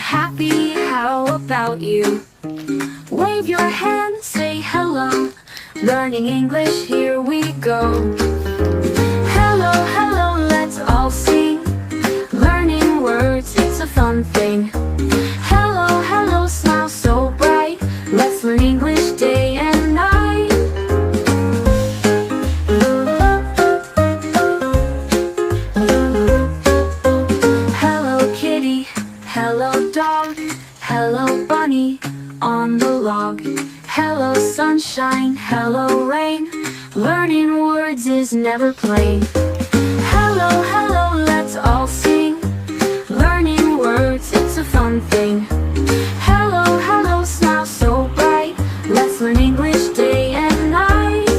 happy, how about you? Wave your hand, say hello. Learning English, here we go. Hello, hello, let's all sing. Learning words, it's a fun thing. Hello, hello, smile so bright. Let's learn English day and night. Hello kitty, hello dog, hello bunny on the log. Hello sunshine, hello rain. Learning words is never plain. Hello, hello, let's all sing. Learning words, it's a fun thing. Hello, hello, smile so bright. Let's learn English day and night.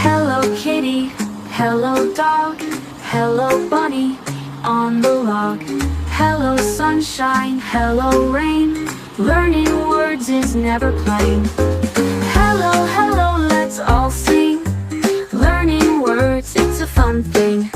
Hello kitty, hello dog, hello bunny on the log. Hello sunshine, hello rain. Learning words is never plain. Hello, hello, let's all sing. Learning words, it's a fun thing.